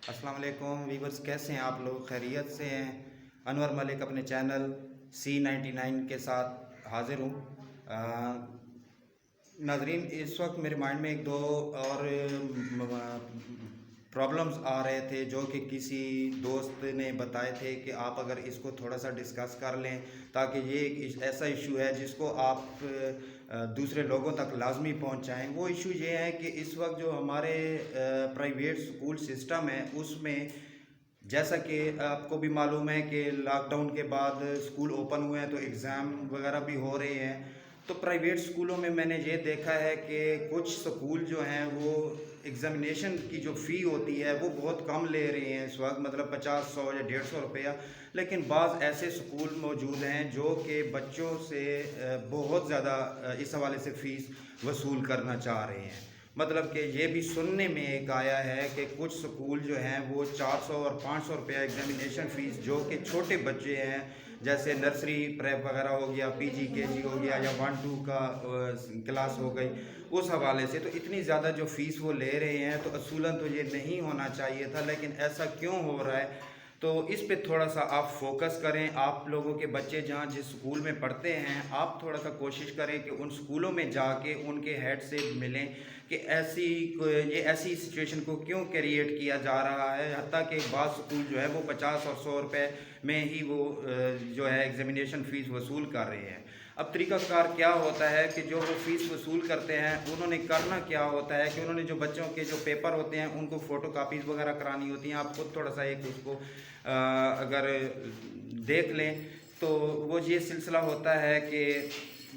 السلام علیکم ویورز، کیسے ہیں آپ لوگ؟ خیریت سے ہیں؟ انور ملک اپنے چینل C99 کے ساتھ حاضر ہوں۔ ناظرین، اس وقت میرے مائنڈ میں ایک دو اور پرابلمز آ رہے تھے جو کہ کسی دوست نے بتائے تھے کہ آپ اگر اس کو تھوڑا سا ڈسکس کر لیں، تاکہ یہ ایک ایسا ایشو ہے جس کو آپ دوسرے لوگوں تک لازمی پہنچائیں۔ وہ ایشو یہ ہے کہ اس وقت جو ہمارے پرائیویٹ سکول سسٹم ہے، اس میں جیسا کہ آپ کو بھی معلوم ہے کہ لاک ڈاؤن کے بعد سکول اوپن ہوئے ہیں تو ایگزام وغیرہ بھی ہو رہے ہیں۔ تو پرائیویٹ سکولوں میں نے یہ دیکھا ہے کہ کچھ سکول جو ہیں وہ ایگزامینیشن کی جو فی ہوتی ہے وہ بہت کم لے رہے ہیں اس وقت، مطلب 50 100 یا 150 روپیہ۔ لیکن بعض ایسے سکول موجود ہیں جو کہ بچوں سے بہت زیادہ اس حوالے سے فیس وصول کرنا چاہ رہے ہیں۔ مطلب کہ یہ بھی سننے میں ایک آیا ہے کہ کچھ سکول جو ہیں وہ 400 اور 500 روپیہ ایگزامینیشن فیس، جو کہ چھوٹے بچے ہیں جیسے نرسری پریپ وغیرہ ہو گیا، پی جی کے جی ہو گیا، یا 1 2 کا کلاس ہو گئی، اس حوالے سے تو اتنی زیادہ جو فیس وہ لے رہے ہیں، تو اصولاً تو یہ نہیں ہونا چاہیے تھا، لیکن ایسا کیوں ہو رہا ہے؟ تو اس پہ تھوڑا سا آپ فوکس کریں۔ آپ لوگوں کے بچے جہاں جس سکول میں پڑھتے ہیں، آپ تھوڑا سا کوشش کریں کہ ان سکولوں میں جا کے ان کے ہیڈ سے ملیں کہ یہ ایسی سچویشن کو کیوں کریٹ کیا جا رہا ہے، حتیٰ کہ بعض سکول جو ہے وہ 50 اور 100 روپے میں ہی وہ جو ہے ایگزامینیشن فیس وصول کر رہے ہیں۔ اب طریقہ کار کیا ہوتا ہے کہ جو وہ فیس وصول کرتے ہیں، انہوں نے کرنا کیا ہوتا ہے کہ انہوں نے جو بچوں کے جو پیپر ہوتے ہیں ان کو فوٹو کاپیز وغیرہ کرانی ہوتی ہیں۔ آپ خود تھوڑا سا ایک اس کو اگر دیکھ لیں تو وہ یہ سلسلہ ہوتا ہے کہ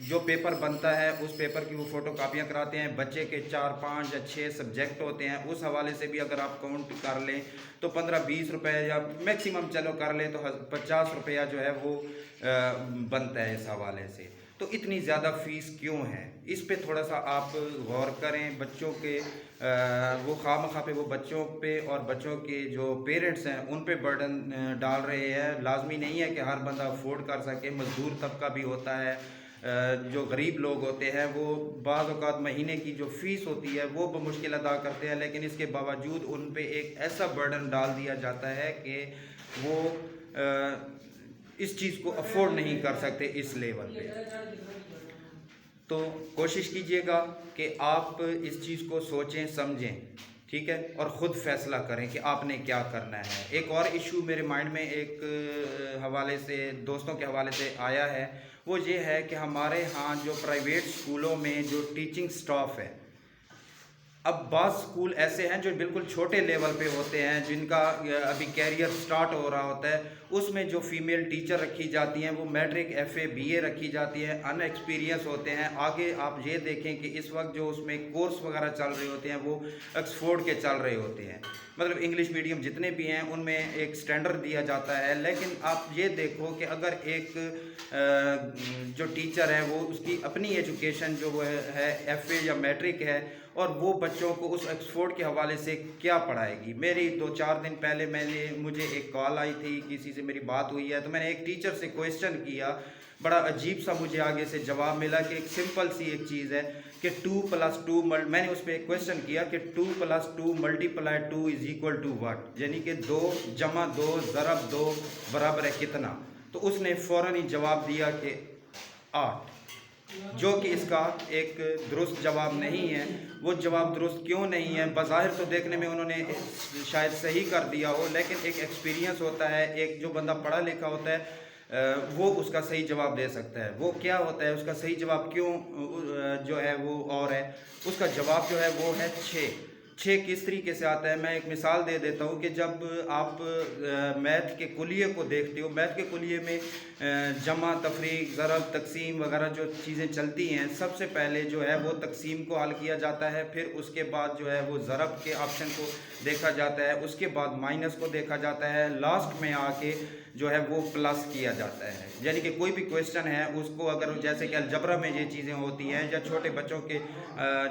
جو پیپر بنتا ہے اس پیپر کی وہ فوٹو کاپیاں کراتے ہیں۔ بچے کے 4 5 یا 6 سبجیکٹ ہوتے ہیں، اس حوالے سے بھی اگر آپ کاؤنٹ کر لیں تو 15 20 روپے یا میکسیمم چلو کر لیں تو 50 روپیہ جو ہے وہ بنتا ہے اس حوالے سے۔ تو اتنی زیادہ فیس کیوں ہے؟ اس پہ تھوڑا سا آپ غور کریں۔ بچوں کے وہ خواہ مخواہ پہ وہ بچوں پہ اور بچوں کے جو پیرنٹس ہیں ان پہ برڈن ڈال رہے ہیں۔ لازمی نہیں ہے کہ ہر بندہ افورڈ کر سکے، مزدور طبقہ بھی ہوتا ہے، جو غریب لوگ ہوتے ہیں وہ بعض اوقات مہینے کی جو فیس ہوتی ہے وہ بمشکل ادا کرتے ہیں، لیکن اس کے باوجود ان پہ ایک ایسا برڈن ڈال دیا جاتا ہے کہ وہ اس چیز کو افورڈ نہیں کر سکتے اس لیول پہ۔ تو کوشش کیجئے گا کہ آپ اس چیز کو سوچیں سمجھیں، ٹھیک ہے، اور خود فیصلہ کریں کہ آپ نے کیا کرنا ہے۔ ایک اور ایشو میرے مائنڈ میں ایک حوالے سے دوستوں کے حوالے سے آیا ہے، وہ یہ ہے کہ ہمارے ہاں جو پرائیویٹ سکولوں میں جو ٹیچنگ سٹاف ہے، اب بعض سکول ایسے ہیں جو بالکل چھوٹے لیول پہ ہوتے ہیں، جن کا ابھی کیریئر سٹارٹ ہو رہا ہوتا ہے، اس میں جو فیمیل ٹیچر رکھی جاتی ہیں وہ میٹرک FA BA رکھی جاتی ہیں، ان ایکسپیرینس ہوتے ہیں۔ آگے آپ یہ دیکھیں کہ اس وقت جو اس میں کورس وغیرہ چل رہے ہوتے ہیں وہ آکسفورڈ کے چل رہے ہوتے ہیں، مطلب انگلش میڈیم جتنے بھی ہیں ان میں ایک سٹینڈرڈ دیا جاتا ہے۔ لیکن آپ یہ دیکھو کہ اگر ایک جو ٹیچر ہے وہ اس کی اپنی ایجوکیشن جو ہے FA یا میٹرک ہے، اور وہ بچوں کو اس آکسفورڈ کے حوالے سے کیا پڑھائے گی؟ میری 2 4 دن پہلے مجھے ایک کال آئی تھی، کسی سے میری بات ہوئی ہے، تو میں نے ایک ٹیچر سے کویسچن کیا، بڑا عجیب سا مجھے آگے سے جواب ملا کہ ایک سمپل سی ایک چیز ہے کہ 2 + 2 میں نے اس پہ ایک کویسچن کیا کہ 2 + 2 × 2 = what، یعنی کہ 2 + 2 ضرب 2 برابر ہے کتنا؟ تو اس نے فوراً ہی جواب دیا کہ 8، جو کہ اس کا ایک درست جواب نہیں ہے۔ وہ جواب درست کیوں نہیں ہے؟ بظاہر تو دیکھنے میں انہوں نے شاید صحیح کر دیا ہو، لیکن ایک ایکسپیرینس ہوتا ہے، ایک جو بندہ پڑھا لکھا ہوتا ہے وہ اس کا صحیح جواب دے سکتا ہے۔ وہ کیا ہوتا ہے، اس کا صحیح جواب کیوں جو ہے وہ اور ہے، اس کا جواب جو ہے وہ ہے 6۔ کس طریقے سے آتا ہے؟ میں ایک مثال دے دیتا ہوں کہ جب آپ میتھ کے کلیے کو دیکھتے ہو، میتھ کے کلیے میں جمع، تفریق، ضرب، تقسیم وغیرہ جو چیزیں چلتی ہیں، سب سے پہلے جو ہے وہ تقسیم کو حل کیا جاتا ہے، پھر اس کے بعد جو ہے وہ ضرب کے آپشن کو دیکھا جاتا ہے، اس کے بعد مائنس کو دیکھا جاتا ہے، لاسٹ میں آ کے جو ہے وہ پلس کیا جاتا ہے۔ یعنی کہ کوئی بھی کویسچن ہے اس کو اگر جیسے کہ الجبرا میں یہ چیزیں ہوتی ہیں، یا چھوٹے بچوں کے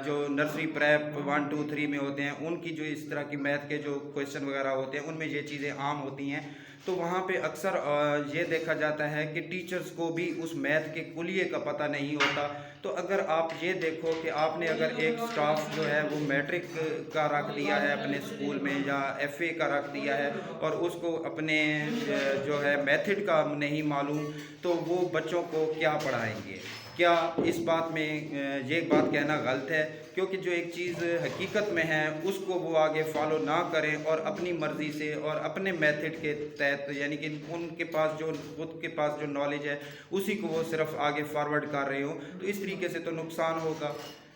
جو نرسری پریپ 1 2 3 میں ہوتی ہوتے ہیں ان کی جو اس طرح کی میتھ کے جو کویشچن وغیرہ ہوتے ہیں ان میں یہ چیزیں عام ہوتی ہیں، تو وہاں پہ اکثر یہ دیکھا جاتا ہے کہ ٹیچرز کو بھی اس میتھ کے کلیے کا پتہ نہیں ہوتا۔ تو اگر آپ یہ دیکھو کہ آپ نے اگر ایک سٹاف جو ہے وہ میٹرک کا رکھ دیا ہے اپنے اسکول میں یا ایف اے کا رکھ دیا ہے اور اس کو اپنے جو ہے میتھڈ کا نہیں معلوم، تو وہ بچوں کو کیا پڑھائیں گے؟ کیا اس بات میں یہ بات کہنا غلط ہے؟ کیونکہ جو ایک چیز حقیقت میں ہے اس کو وہ آگے فالو نہ کریں اور اپنی مرضی سے اور اپنے میتھڈ کے تحت، یعنی کہ ان کے پاس جو خود کے پاس جو نالج ہے اسی کو وہ صرف آگے فارورڈ کر رہے ہوں، تو اس طریقے سے تو نقصان ہوگا۔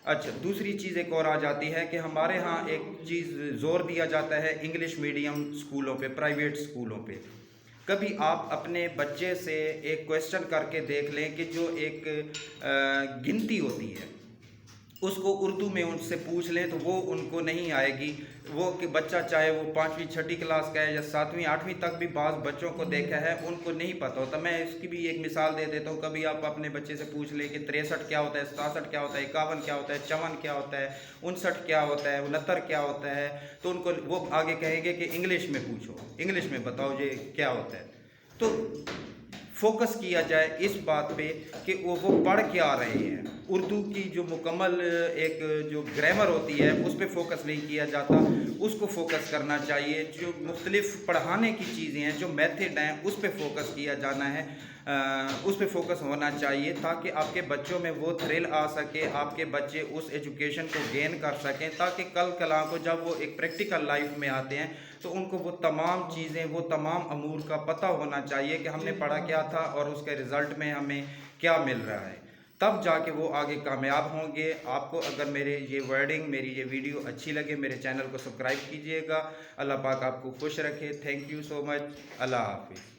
اچھا، دوسری چیز ایک اور آ جاتی ہے کہ ہمارے ہاں ایک چیز زور دیا جاتا ہے انگلش میڈیم اسکولوں پہ، پرائیویٹ اسکولوں پہ۔ کبھی آپ اپنے بچے سے ایک کویسچن کر کے دیکھ لیں کہ جو ایک گنتی ہوتی ہے اس کو اردو میں ان سے پوچھ لیں تو وہ ان کو نہیں آئے گی۔ وہ کہ بچہ چاہے وہ 5ویں 6ٹھی کلاس کا ہے یا 7ویں 8ویں تک بھی بعض بچوں کو دیکھا ہے ان کو نہیں پتہ ہوتا۔ میں اس کی بھی ایک مثال دے دیتا ہوں، کبھی آپ اپنے بچے سے پوچھ لیں کہ 63 کیا ہوتا ہے، 67 کیا ہوتا ہے، 51 کیا ہوتا ہے، 54 کیا ہوتا ہے، 59 کیا ہوتا ہے، 69 کیا ہوتا ہے، تو ان کو وہ آگے کہیں گے کہ انگلش میں پوچھو، انگلش میں بتاؤ یہ کیا ہوتا ہے۔ تو فوکس کیا جائے اس بات پہ کہ وہ پڑھ کے آ رہے ہیں، اردو کی جو مکمل ایک جو گرامر ہوتی ہے اس پہ فوکس نہیں کیا جاتا، اس کو فوکس کرنا چاہیے۔ جو مختلف پڑھانے کی چیزیں ہیں، جو میتھڈ ہیں، اس پہ فوکس کیا جانا ہے، اس پہ فوکس ہونا چاہیے تاکہ آپ کے بچوں میں وہ تھرل آ سکے، آپ کے بچے اس ایجوکیشن کو گین کر سکیں، تاکہ کل کلاں کو جب وہ ایک پریکٹیکل لائف میں آتے ہیں تو ان کو وہ تمام چیزیں، وہ تمام امور کا پتہ ہونا چاہیے کہ ہم نے پڑھا کیا تھا اور اس کے رزلٹ میں ہمیں کیا مل رہا ہے، تب جا کے وہ آگے کامیاب ہوں گے۔ آپ کو اگر میرے یہ ورڈنگ، میری یہ ویڈیو اچھی لگے، میرے چینل کو سبسکرائب کیجئے گا۔ اللہ پاک آپ کو خوش رکھے۔ تھینک یو سو مچ۔ اللہ حافظ۔